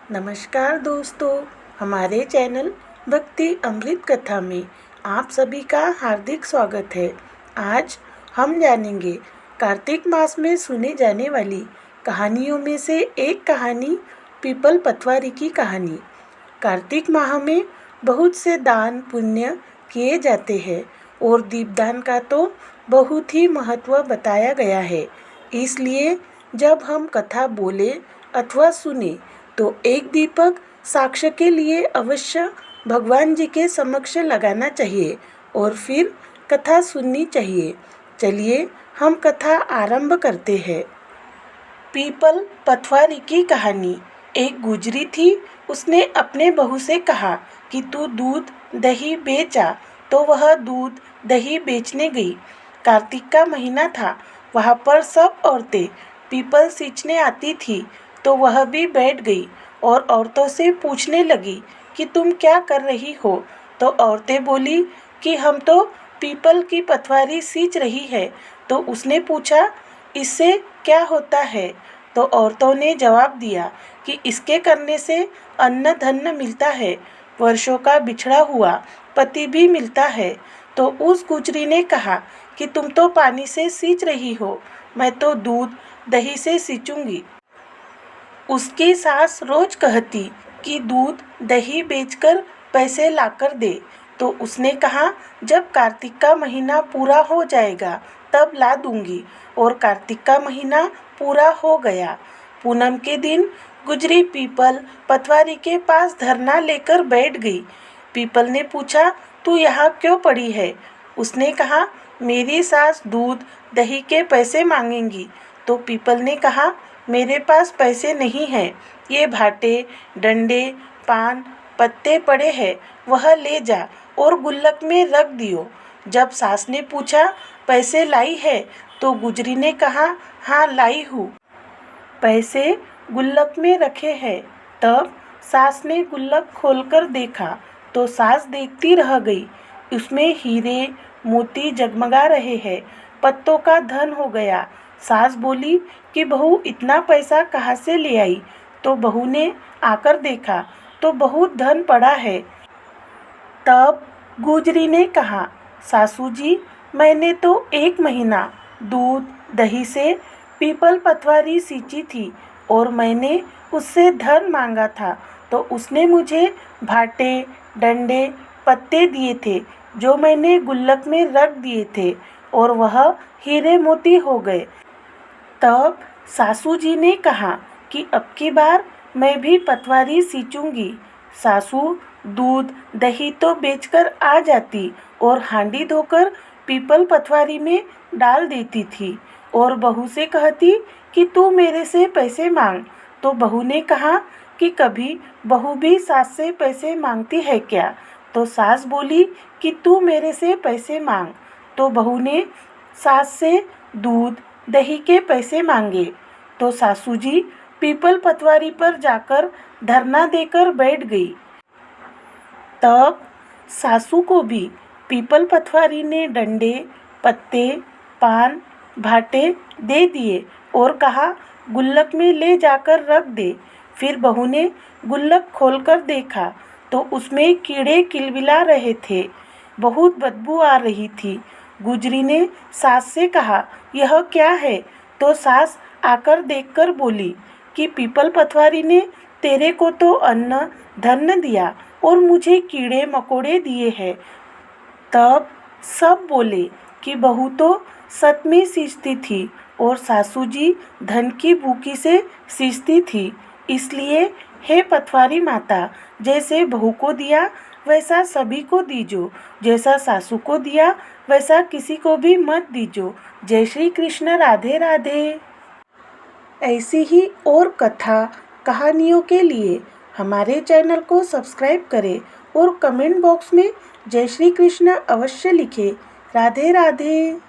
नमस्कार दोस्तों, हमारे चैनल भक्ति अमृत कथा में आप सभी का हार्दिक स्वागत है। आज हम जानेंगे कार्तिक मास में सुने जाने वाली कहानियों में से एक कहानी पीपल पतवारी की कहानी। कार्तिक माह में बहुत से दान पुण्य किए जाते हैं और दीपदान का तो बहुत ही महत्व बताया गया है। इसलिए जब हम कथा बोले अथवा सुने तो एक दीपक साक्ष्य के लिए अवश्य भगवान जी के समक्ष लगाना चाहिए और फिर कथा सुननी चाहिए। चलिए हम कथा आरंभ करते हैं। पीपल पतवारी की कहानी। एक गुजरी थी, उसने अपने बहू से कहा कि तू दूध दही बेचा, तो वह दूध दही बेचने गई। कार्तिक का महीना था, वहाँ पर सब औरतें पीपल सींचने आती थी, तो वह भी बैठ गई और औरतों से पूछने लगी कि तुम क्या कर रही हो। तो औरतें बोली कि हम तो पीपल की पतवारी सींच रही है। तो उसने पूछा, इससे क्या होता है? तो औरतों ने जवाब दिया कि इसके करने से अन्न धन मिलता है, वर्षों का बिछड़ा हुआ पति भी मिलता है। तो उस गुजरी ने कहा कि तुम तो पानी से सींच रही हो, मैं तो दूध दही से सींचूंगी। उसकी सास रोज कहती कि दूध दही बेचकर पैसे लाकर दे। तो उसने कहा, जब कार्तिक का महीना पूरा हो जाएगा तब ला दूंगी। और कार्तिक का महीना पूरा हो गया। पूनम के दिन गुजरी पीपल पतवारी के पास धरना लेकर बैठ गई। पीपल ने पूछा, तू यहाँ क्यों पड़ी है? उसने कहा, मेरी सास दूध दही के पैसे मांगेंगी। तो पीपल ने कहा, मेरे पास पैसे नहीं हैं, ये भाटे डंडे पान पत्ते पड़े हैं, वह ले जा और गुल्लक में रख दियो। जब सास ने पूछा, पैसे लाई है? तो गुजरी ने कहा, हाँ लाई हूँ, पैसे गुल्लक में रखे हैं। तब सास ने गुल्लक खोलकर देखा तो सास देखती रह गई। उसमें हीरे मोती जगमगा रहे हैं, पत्तों का धन हो गया। सास बोली कि बहू इतना पैसा कहाँ से ले आई? तो बहू ने आकर देखा तो बहुत धन पड़ा है। तब गुजरी ने कहा, सासू जी, मैंने तो एक महीना दूध दही से पीपल पतवारी सींची थी और मैंने उससे धन मांगा था, तो उसने मुझे भाटे डंडे पत्ते दिए थे, जो मैंने गुल्लक में रख दिए थे, और वह हीरे मोती हो गए। तब सासू जी ने कहा कि अब की बार मैं भी पतवारी सींचूंगी। सासू दूध दही तो बेचकर आ जाती और हांडी धोकर पीपल पतवारी में डाल देती थी और बहू से कहती कि तू मेरे से पैसे मांग। तो बहू ने कहा कि कभी बहू भी सास से पैसे मांगती है क्या? तो सास बोली कि तू मेरे से पैसे मांग। तो बहू ने सास से दूध दही के पैसे मांगे। तो सासू जी पीपल पतवारी पर जाकर धरना देकर बैठ गई। तब सासू को भी पीपल पतवारी ने डंडे पत्ते पान भाटे दे दिए और कहा, गुल्लक में ले जाकर रख दे। फिर बहू ने गुल्लक खोलकर देखा तो उसमें कीड़े किलबिला रहे थे, बहुत बदबू आ रही थी। गुजरी ने सास से कहा, यह क्या है? तो सास आकर देखकर बोली कि पीपल पतवारी ने तेरे को तो अन्न धन दिया और मुझे कीड़े मकोड़े दिए हैं। तब सब बोले कि बहू तो सच में सींचती थी और सासू जी धन की भूखी से सींचती थी। इसलिए हे पतवारी माता, जैसे बहू को दिया वैसा सभी को दीजो, जैसा सासू को दिया वैसा किसी को भी मत दीजो। जय श्री कृष्ण, राधे राधे। ऐसी ही और कथा कहानियों के लिए हमारे चैनल को सब्सक्राइब करें और कमेंट बॉक्स में जय श्री कृष्ण अवश्य लिखें। राधे राधे।